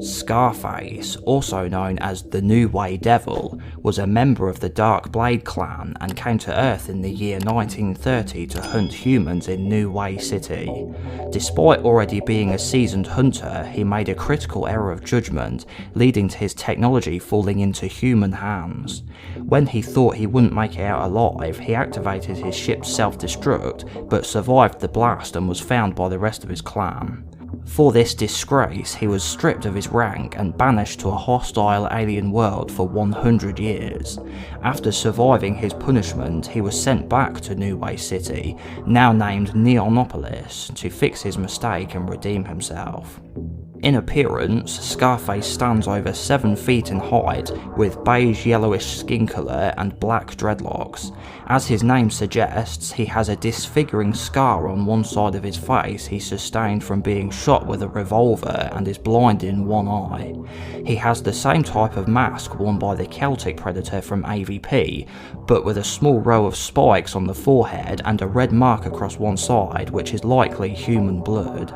Scarface, also known as the New Way Devil, was a member of the Dark Blade clan and came to Earth in the year 1930 to hunt humans in New Way City. Despite already being a seasoned hunter, he made a critical error of judgement, leading to his technology falling into human hands. When he thought he wouldn't make it out alive, he activated his ship's self-destruct, but survived the blast and was found by the rest of his clan. For this disgrace, he was stripped of his rank and banished to a hostile alien world for 100 years. After surviving his punishment, he was sent back to New Way City, now named Neonopolis, to fix his mistake and redeem himself. In appearance, Scarface stands over 7 feet in height, with beige yellowish skin colour and black dreadlocks. As his name suggests, he has a disfiguring scar on one side of his face he sustained from being shot with a revolver and is blind in one eye. He has the same type of mask worn by the Celtic Predator from AVP, but with a small row of spikes on the forehead and a red mark across one side, which is likely human blood.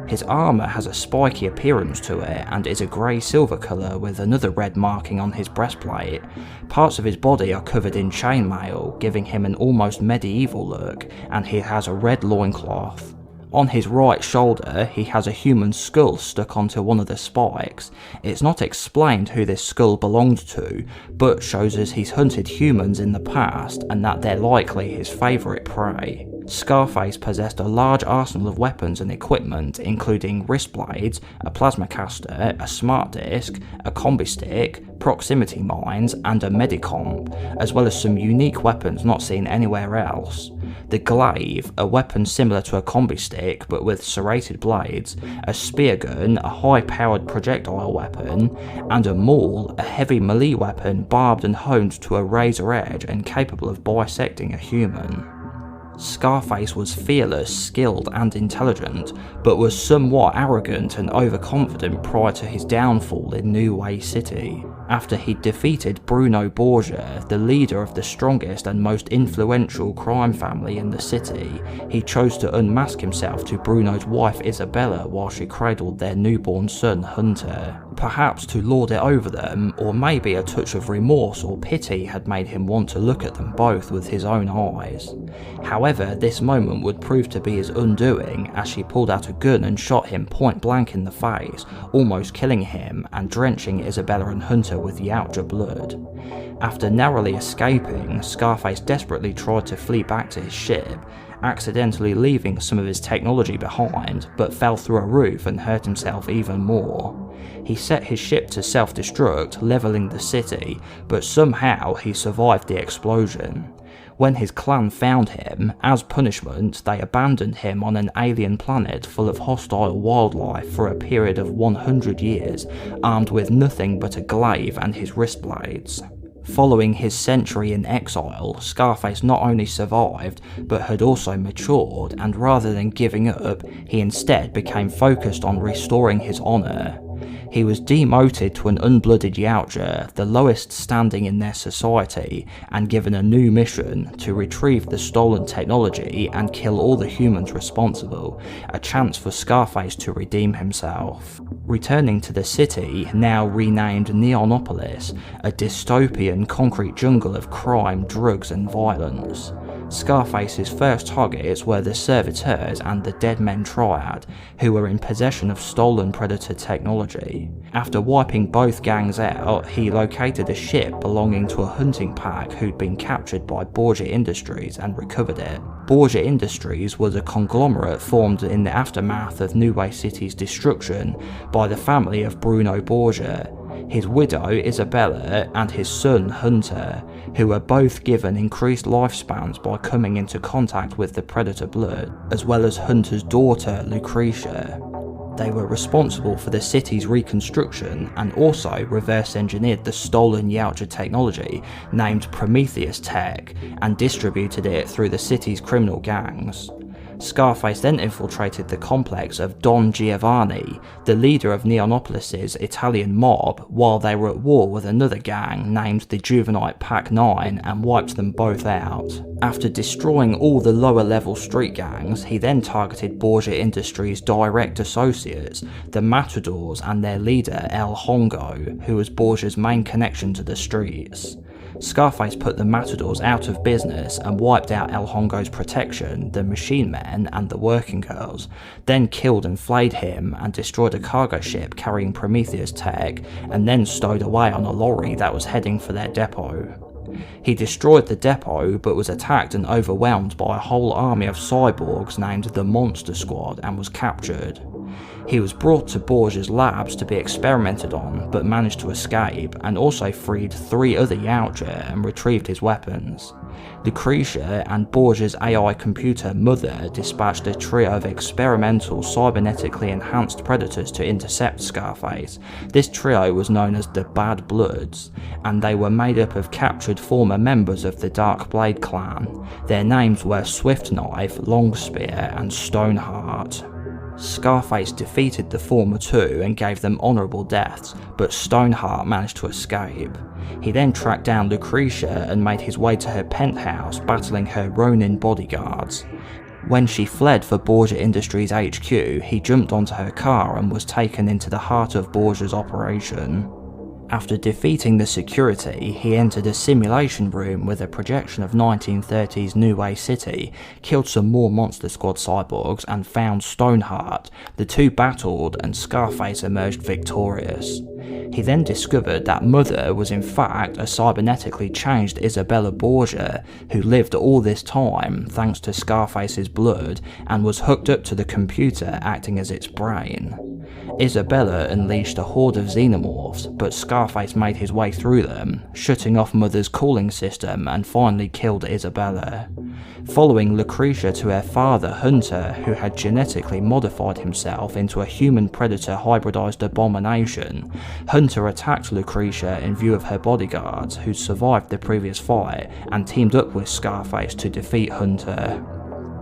His armour has a spiky appearance to it and is a grey-silver colour with another red marking on his breastplate. Parts of his body are covered in chainmail, giving him an almost medieval look, and he has a red loincloth. On his right shoulder, he has a human skull stuck onto one of the spikes. It's not explained who this skull belonged to, but shows us he's hunted humans in the past and that they're likely his favourite prey. Scarface possessed a large arsenal of weapons and equipment, including wrist blades, a plasma caster, a smart disc, a combi stick, proximity mines, and a medicomp, as well as some unique weapons not seen anywhere else. The glaive, a weapon similar to a combi stick but with serrated blades, a spear gun, a high-powered projectile weapon, and a maul, a heavy melee weapon barbed and honed to a razor edge and capable of bisecting a human. Scarface was fearless, skilled and intelligent, but was somewhat arrogant and overconfident prior to his downfall in New Way City. After he'd defeated Bruno Borgia, the leader of the strongest and most influential crime family in the city, he chose to unmask himself to Bruno's wife Isabella while she cradled their newborn son Hunter. Perhaps to lord it over them, or maybe a touch of remorse or pity had made him want to look at them both with his own eyes. However, this moment would prove to be his undoing, as she pulled out a gun and shot him point blank in the face, almost killing him and drenching Isabella and Hunter with Yautja blood. After narrowly escaping, Scarface desperately tried to flee back to his ship, accidentally leaving some of his technology behind, but fell through a roof and hurt himself even more. He set his ship to self-destruct, levelling the city, but somehow he survived the explosion. When his clan found him, as punishment, they abandoned him on an alien planet full of hostile wildlife for a period of 100 years, armed with nothing but a glaive and his wrist blades. Following his century in exile, Scarface not only survived, but had also matured, and rather than giving up, he instead became focused on restoring his honour. He was demoted to an unblooded Yautja, the lowest standing in their society, and given a new mission to retrieve the stolen technology and kill all the humans responsible, a chance for Scarface to redeem himself. Returning to the city, now renamed Neonopolis, a dystopian concrete jungle of crime, drugs and violence. Scarface's first targets were the servitors and the Dead Men Triad, who were in possession of stolen Predator technology. After wiping both gangs out, he located a ship belonging to a hunting pack who'd been captured by Borgia Industries and recovered it. Borgia Industries was a conglomerate formed in the aftermath of New Way City's destruction by the family of Bruno Borgia, his widow Isabella and his son Hunter, who were both given increased lifespans by coming into contact with the Predator blood, as well as Hunter's daughter Lucretia. They were responsible for the city's reconstruction and also reverse-engineered the stolen Yautja technology named Prometheus Tech and distributed it through the city's criminal gangs. Scarface then infiltrated the complex of Don Giovanni, the leader of Neonopolis' Italian mob, while they were at war with another gang named the Juvenile Pack 9, and wiped them both out. After destroying all the lower level street gangs, he then targeted Borgia Industries' direct associates, the Matadors, and their leader El Hongo, who was Borgia's main connection to the streets. Scarface put the Matadors out of business and wiped out El Hongo's protection, the machine men and the working girls, then killed and flayed him and destroyed a cargo ship carrying Prometheus tech, and then stowed away on a lorry that was heading for their depot. He destroyed the depot but was attacked and overwhelmed by a whole army of cyborgs named the Monster Squad and was captured. He was brought to Borgia's labs to be experimented on, but managed to escape, and also freed 3 other Yautja and retrieved his weapons. Lucretia and Borgia's AI computer Mother dispatched a trio of experimental cybernetically enhanced predators to intercept Scarface. This trio was known as the Bad Bloods, and they were made up of captured former members of the Dark Blade clan. Their names were Swift Knife, Long Spear, and Stoneheart. Scarface defeated the former 2 and gave them honourable deaths, but Stoneheart managed to escape. He then tracked down Lucretia and made his way to her penthouse, battling her Ronin bodyguards. When she fled for Borgia Industries HQ, he jumped onto her car and was taken into the heart of Borgia's operation. After defeating the security, he entered a simulation room with a projection of 1930s New Way City, killed some more Monster Squad cyborgs, and found Stoneheart. The 2 battled and Scarface emerged victorious. He then discovered that Mother was in fact a cybernetically changed Isabella Borgia, who lived all this time thanks to Scarface's blood and was hooked up to the computer acting as its brain. Isabella unleashed a horde of xenomorphs, but Scarface made his way through them, shutting off Mother's cooling system, and finally killed Isabella. Following Lucretia to her father Hunter, who had genetically modified himself into a human predator hybridized abomination, Hunter attacked Lucretia in view of her bodyguards, who survived the previous fight, and teamed up with Scarface to defeat Hunter.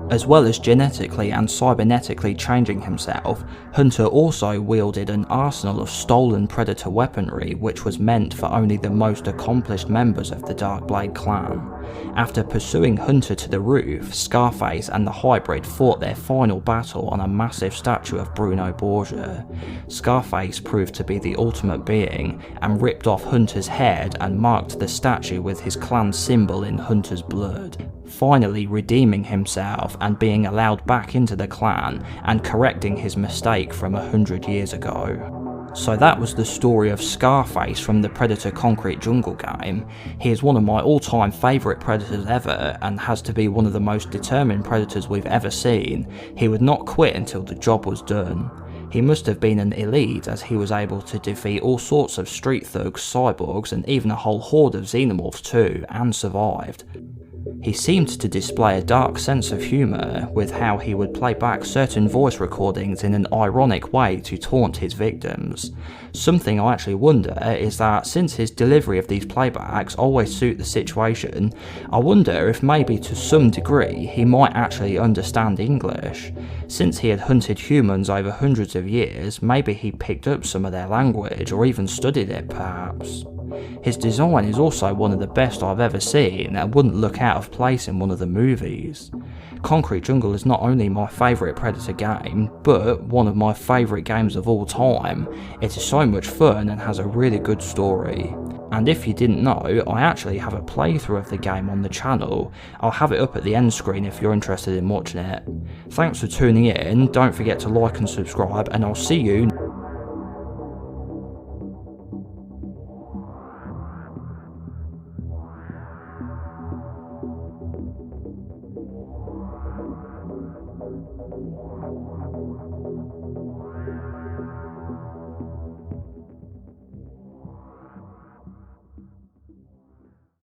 As well as genetically and cybernetically changing himself, Hunter also wielded an arsenal of stolen predator weaponry which was meant for only the most accomplished members of the Dark Blade clan. After pursuing Hunter to the roof, Scarface and the hybrid fought their final battle on a massive statue of Bruno Borgia. Scarface proved to be the ultimate being and ripped off Hunter's head and marked the statue with his clan symbol in Hunter's blood, finally redeeming himself and being allowed back into the clan and correcting his mistake from 100 years ago. So that was the story of Scarface from the Predator Concrete Jungle game. He is one of my all-time favourite predators ever and has to be one of the most determined predators we've ever seen. He would not quit until the job was done. He must have been an elite, as he was able to defeat all sorts of street thugs, cyborgs, and even a whole horde of xenomorphs too, and survived. He seemed to display a dark sense of humour with how he would play back certain voice recordings in an ironic way to taunt his victims. Something I actually wonder is that since his delivery of these playbacks always suit the situation, I wonder if maybe to some degree he might actually understand English. Since he had hunted humans over hundreds of years, maybe he picked up some of their language or even studied it perhaps. His design is also one of the best I've ever seen and wouldn't look out of place in one of the movies. Concrete Jungle is not only my favourite Predator game, but one of my favourite games of all time. It is so much fun and has a really good story. And if you didn't know, I actually have a playthrough of the game on the channel. I'll have it up at the end screen if you're interested in watching it. Thanks for tuning in, don't forget to like and subscribe, and I'll see you